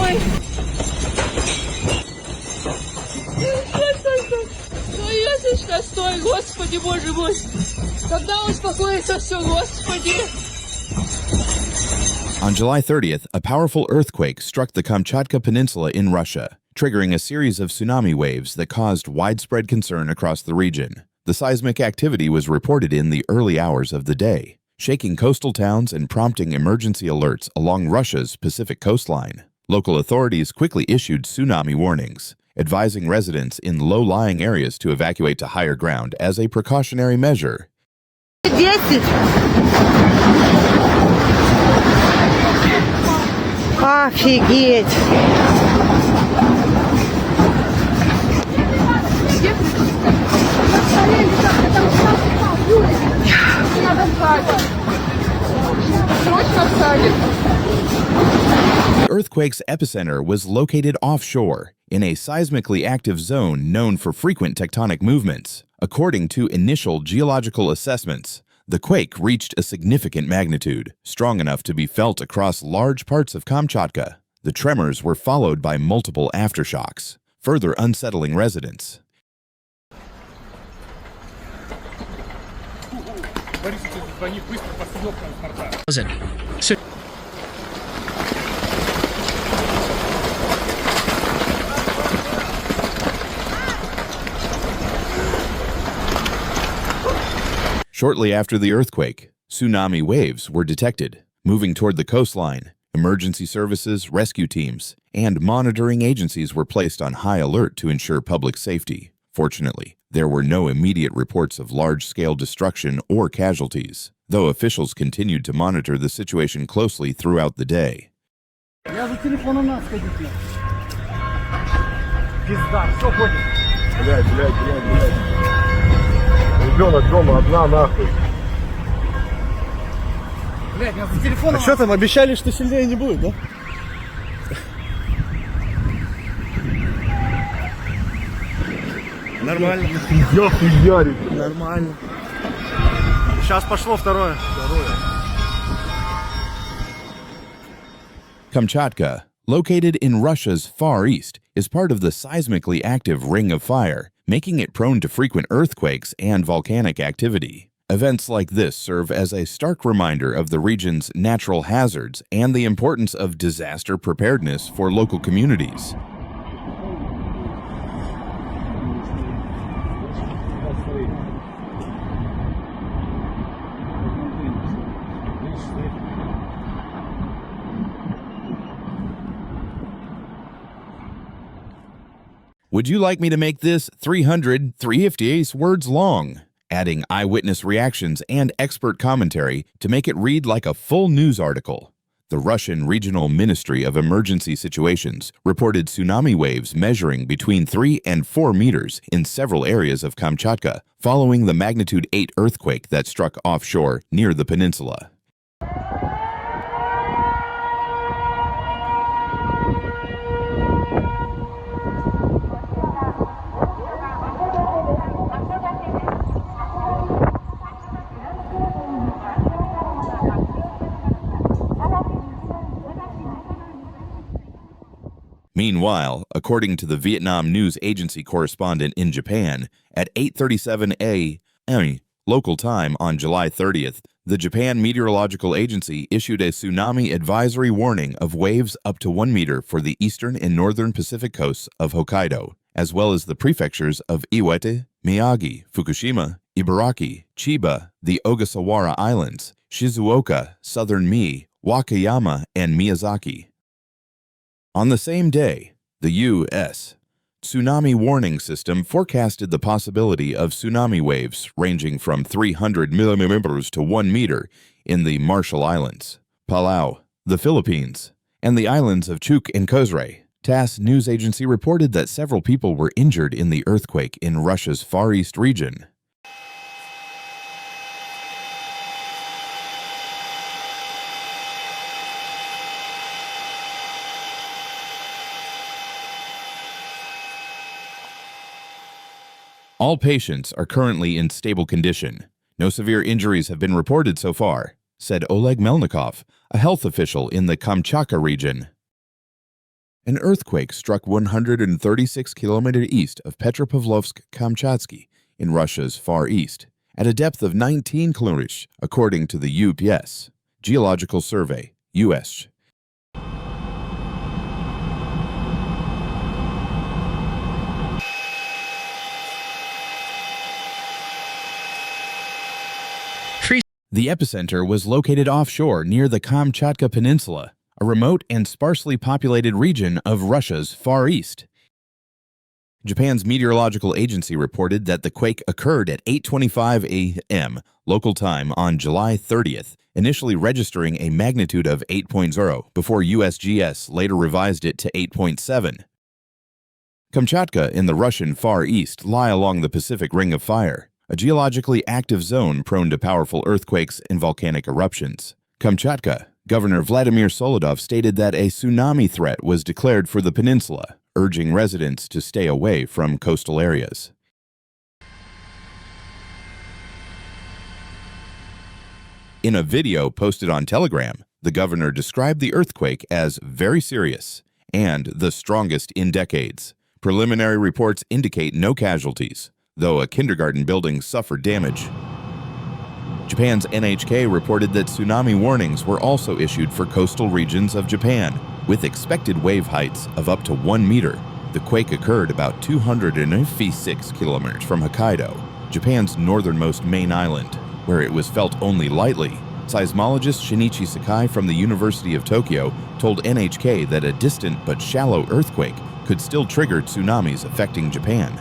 Ой. Стой, стой, Господи, Боже мой. Когда успокоится все, Господи. On July 30th, a powerful earthquake struck the Kamchatka Peninsula in Russia, triggering a series of tsunami waves that caused widespread concern across the region. The seismic activity was reported in the early hours of the day, shaking coastal towns and prompting emergency alerts along Russia's Pacific coastline. Local authorities quickly issued tsunami warnings, advising residents in low-lying areas to evacuate to higher ground as a precautionary measure. 10. Офигеть! The earthquake's epicenter was located offshore, in a seismically active zone known for frequent tectonic movements. According to initial geological assessments, the quake reached a significant magnitude, strong enough to be felt across large parts of Kamchatka. The tremors were followed by multiple aftershocks, further unsettling residents. Shortly after the earthquake, tsunami waves were detected, moving toward the coastline. Emergency services, rescue teams, and monitoring agencies were placed on high alert to ensure public safety. Fortunately, there were no immediate reports of large-scale destruction or casualties, though officials continued to monitor the situation closely throughout the day. Ребенок дома одна, нахуй. А что там, обещали, что сильнее не будет, да? Нормально. Я хуярит. Нормально. Сейчас пошло второе. Kamchatka, located in Russia's far east, is part of the seismically active Ring of Fire, making it prone to frequent earthquakes and volcanic activity. Events like this serve as a stark reminder of the region's natural hazards and the importance of disaster preparedness for local communities. Would you like me to make this 358 words long, adding eyewitness reactions and expert commentary to make it read like a full news article? The Russian Regional Ministry of Emergency Situations reported tsunami waves measuring between 3 and 4 meters in several areas of Kamchatka following the magnitude 8 earthquake that struck offshore near the peninsula. Meanwhile, according to the Vietnam News Agency correspondent in Japan, at 8:37 a.m. local time on July 30th, the Japan Meteorological Agency issued a tsunami advisory warning of waves up to 1 meter for the eastern and northern Pacific coasts of Hokkaido, as well as the prefectures of Iwate, Miyagi, Fukushima, Ibaraki, Chiba, the Ogasawara Islands, Shizuoka, southern Mie, Wakayama, and Miyazaki. On the same day, the U.S. Tsunami Warning System forecasted the possibility of tsunami waves ranging from 300 millimeters to 1 meter in the Marshall Islands, Palau, the Philippines, and the islands of Chuuk and Kozre. TASS news agency reported that several people were injured in the earthquake in Russia's Far East region. All patients are currently in stable condition. No severe injuries have been reported so far, said Oleg Melnikov, a health official in the Kamchatka region. An earthquake struck 136 kilometers east of Petropavlovsk, Kamchatka, in Russia's far east, at a depth of 19 kilometers, according to the UPS Geological Survey, U.S. The epicenter was located offshore near the Kamchatka Peninsula, a remote and sparsely populated region of Russia's far east. Japan's meteorological agency reported that the quake occurred at 8:25 a.m. local time on July 30th, initially registering a magnitude of 8.0 before USGS later revised it to 8.7. Kamchatka in the Russian Far East lie along the Pacific Ring of Fire, a geologically active zone prone to powerful earthquakes and volcanic eruptions. Kamchatka, Governor Vladimir Solodov stated that a tsunami threat was declared for the peninsula, urging residents to stay away from coastal areas. In a video posted on Telegram, the governor described the earthquake as very serious and the strongest in decades. Preliminary reports indicate no casualties, though a kindergarten building suffered damage. Japan's NHK reported that tsunami warnings were also issued for coastal regions of Japan, with expected wave heights of up to 1 meter. The quake occurred about 256 kilometers from Hokkaido, Japan's northernmost main island, where it was felt only lightly. Seismologist Shinichi Sakai from the University of Tokyo told NHK that a distant but shallow earthquake could still trigger tsunamis affecting Japan.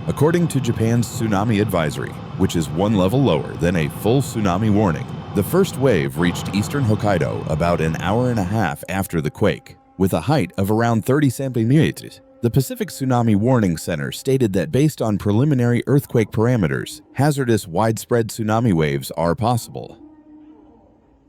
According to Japan's Tsunami Advisory, which is one level lower than a full tsunami warning, the first wave reached eastern Hokkaido about an hour and a half after the quake, with a height of around 30 centimeters. The Pacific Tsunami Warning Center stated that based on preliminary earthquake parameters, hazardous widespread tsunami waves are possible.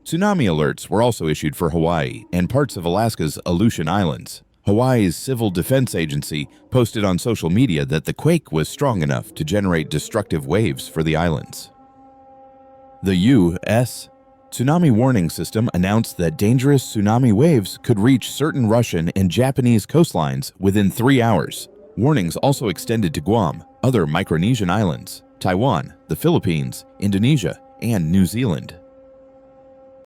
Tsunami alerts were also issued for Hawaii and parts of Alaska's Aleutian Islands. Hawaii's Civil Defense Agency posted on social media that the quake was strong enough to generate destructive waves for the islands. The U.S. Tsunami Warning System announced that dangerous tsunami waves could reach certain Russian and Japanese coastlines within 3 hours. Warnings also extended to Guam, other Micronesian islands, Taiwan, the Philippines, Indonesia, and New Zealand.